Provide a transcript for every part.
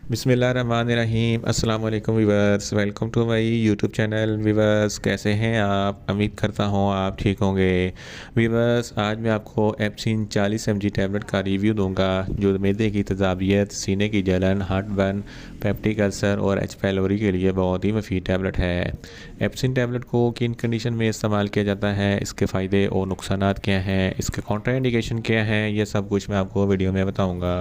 बिस्मिल्लाहिर्रहमानिर्रहीम अस्सलाम वालेकुम viewers, welcome to my YouTube channel. Viewers, कैसे हैं आप? उम्मीद करता हूँ आप ठीक होंगे। वीवर्स, आज मैं आपको एप्सिन 40 mg टैबलेट का रिव्यू दूंगा जो मैदे की तेज़ाबियत, सीने की जलन, हार्ट बर्न, पेप्टिक अल्सर और एच पैलोरी के लिए बहुत ही मुफीद टैबलेट है। एप्सिन टैबलेट को किन कंडीशन में इस्तेमाल किया जाता है, इसके फ़ायदे और नुकसानात क्या हैं, इसके कॉन्ट्राइंडिकेशन क्या हैं, ये सब कुछ मैं आपको वीडियो में बताऊँगा।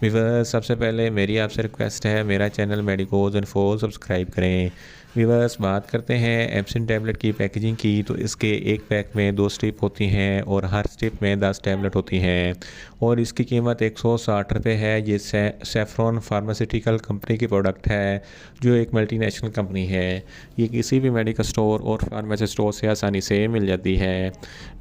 वीवर्स, सबसे पहले मेरी आपसे रिक्वेस्ट है, मेरा चैनल मेडिकोज इन्फो सब्सक्राइब करें। वीवर्स, बात करते हैं एप्सिन टैबलेट की पैकेजिंग की। तो इसके एक पैक में 2 स्ट्रिप होती हैं और हर स्ट्रिप में 10 टैबलेट होती हैं और इसकी कीमत 160 रुपये है। ये सेफ्रॉन फार्मास्यूटिकल कंपनी की प्रोडक्ट है जो एक मल्टीनेशनल कंपनी है। ये किसी भी मेडिकल स्टोर और फार्मेसी स्टोर से आसानी से मिल जाती है।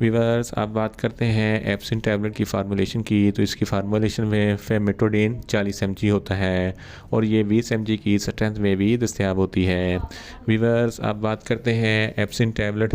वीवर्स, अब बात करते हैं एप्सिन टैबलेट की फार्मूलेशन की। तो इसकी फार्मूलेशन में फेमिटोडिन 40 mg होता है और ये 20 mg की स्ट्रेंथ में भी दस्तयाब होती है। वीवर्स, अब बात करते हैं एप्सिन टैबलेट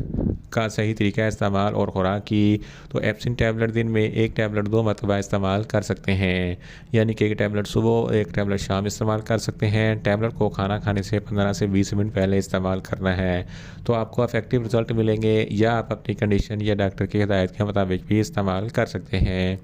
का सही तरीका इस्तेमाल और खुराक की। तो एप्सिन टैबलेट दिन में एक टैबलेट 2 मरतबा इस्तेमाल कर सकते हैं, यानी कि एक टैबलेट सुबह, एक टैबलेट शाम इस्तेमाल कर सकते हैं। टैबलेट को खाना खाने से 15 से 20 मिनट पहले इस्तेमाल करना है तो आपको इफेक्टिव रिजल्ट मिलेंगे, या आप अपनी कंडीशन या डॉक्टर की हिदायत के मुताबिक भी इस्तेमाल कर सकते हैं।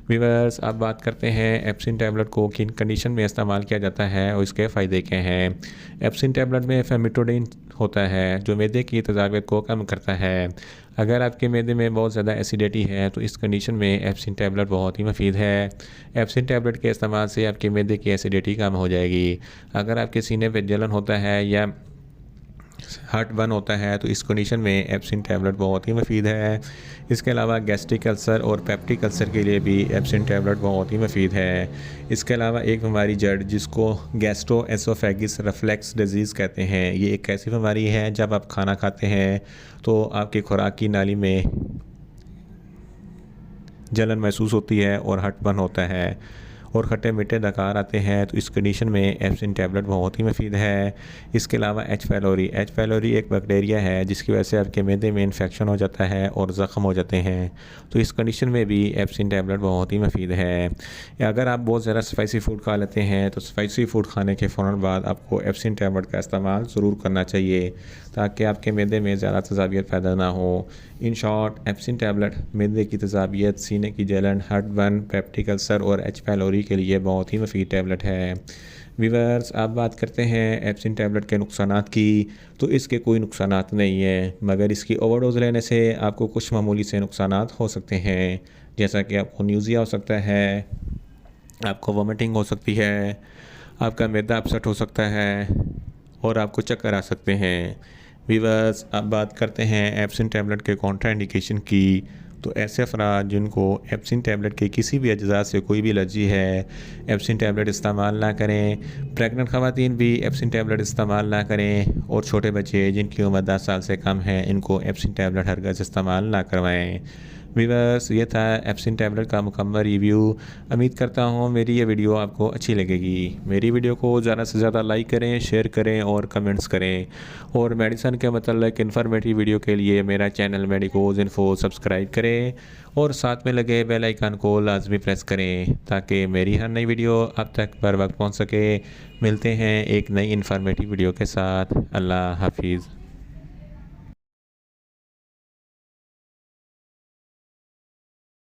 वीवर्स, अब बात करते हैं एप्सिन टैबलेट को किन कंडीशन में इस्तेमाल किया जाता है और इसके फ़ायदे क्या हैं। एप्सिन टैबलेट में फेमिटोडिन होता है जो मैदे की तेज़ाबियत को कम करता है। अगर आपके मैदे में बहुत ज़्यादा एसिडिटी है तो इस कंडीशन में एप्सिन टैबलेट बहुत ही मुफीद है। एप्सिन टैबलेट के इस्तेमाल से आपके मैदे की एसिडिटी कम हो जाएगी। अगर आपके सीने पे जलन होता है या हार्ट बर्न होता है तो इस कंडीशन में एप्सिन टैबलेट बहुत ही मुफीद है। इसके अलावा गैस्ट्रिक अल्सर और पेप्टिक अल्सर के लिए भी एप्सिन टैबलेट बहुत ही मुफीद है। इसके अलावा एक बीमारी जड़ जिसको गैस्ट्रोएसोफेगस रिफ्लक्स डिजीज़ कहते हैं, ये एक ऐसी बीमारी है जब आप खाना खाते हैं तो आपकी खुराक की नाली में जलन महसूस होती है और हार्ट बर्न होता है और खट्टे मीठे डकार आते हैं। तो इस कंडीशन में एप्सिन टैबलेट बहुत ही मुफीद है। इसके अलावा एच पैलोरी एक बैक्टीरिया है जिसकी वजह से आपके मैदे में इन्फेक्शन हो जाता है और ज़ख़म हो जाते हैं। तो इस कंडीशन में भी एप्सिन टैबलेट बहुत ही मुफीद है। अगर आप बहुत ज़्यादा स्पाइसी फूड खा लेते हैं तो स्पाइसी फूड खाने के फ़ौरन बाद आपको एप्सिन टैबलेट का इस्तेमाल ज़रूर करना चाहिए ताकि आपके मैदे में ज़्यादा तेज़ाबियत पैदा ना हो। इन शॉर्ट, एप्सिन टैबलेट मैदे की तेज़ाबियत, सीने की जलन, हार्ट बर्न, पेप्टिक अल्सर और एच पैलोरी के लिए बहुत ही मुफीद टैबलेट है। वीवर्स, आप बात करते हैं एप्सिन टैबलेट के नुकसानात की। तो इसके कोई नुकसानात नहीं है, मगर इसकी ओवरडोज लेने से आपको कुछ मामूली से नुकसानात हो सकते हैं, जैसा कि आपको न्यूज़िया हो सकता है, आपको वोमिटिंग हो सकती है, आपका मैदा अपसेट हो सकता है और आपको चक्कर आ सकते हैं। वीवर्स, अब बात करते हैं एप्सिन टैबलेट के कॉन्ट्राइंडिकेशन की। तो ऐसे अफराद जिनको एप्सिन टैबलेट के किसी भी अज्जा से कोई भी एलर्जी है, एप्सिन टैबलेट इस्तेमाल ना करें। प्रेग्नेंट ख़वातीन भी एप्सिन टैबलेट इस्तेमाल ना करें और छोटे बच्चे जिनकी उम्र 10 साल से कम है इनको एप्सिन टैबलेट हरगिज़ इस्तेमाल ना करवाएं। वीवर्स, ये था एप्सिन टैबलेट का मुकम्मल रिव्यू। उम्मीद करता हूँ मेरी ये वीडियो आपको अच्छी लगेगी। मेरी वीडियो को ज़्यादा से ज़्यादा लाइक करें, शेयर करें और कमेंट्स करें और मेडिसन के मतलब इन्फॉर्मेटिव वीडियो के लिए मेरा चैनल मेडिकोज इन्फो सब्सक्राइब करें और साथ में लगे बेल आइकन को लाजमी प्रेस करें ताकि मेरी हर नई वीडियो अब तक बर वक्त पहुँच सके। मिलते हैं एक नई इन्फॉर्मेटिव वीडियो के साथ। अल्लाह हाफिज़।